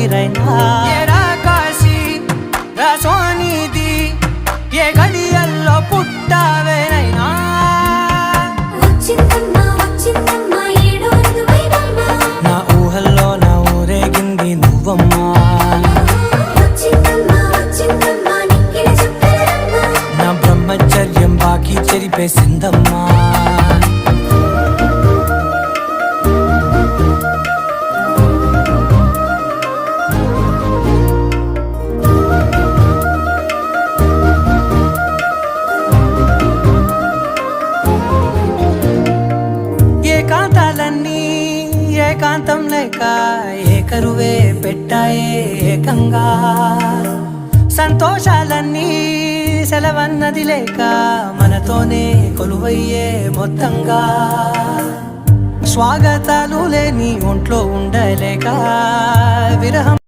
రైనా కాశీ సోనిది ఏ గడియల్లో పుట్టావేనైనా నా ఊహల్లో నా ఊరేగింది నువ్వమ్మా నా బ్రహ్మచర్యం బాకీ చెరిపేసిందమ్మా ఏకాంతాలన్నీ ఏకాంతం లేక ఏకరువే పెట్టాయే ఏకంగా సంతోషాలన్నీ సెలవన్నది లేక మనతోనే కొలువయ్యే మొత్తంగా స్వాగతాలు లేని ఒంట్లో ఉండలేక విరహం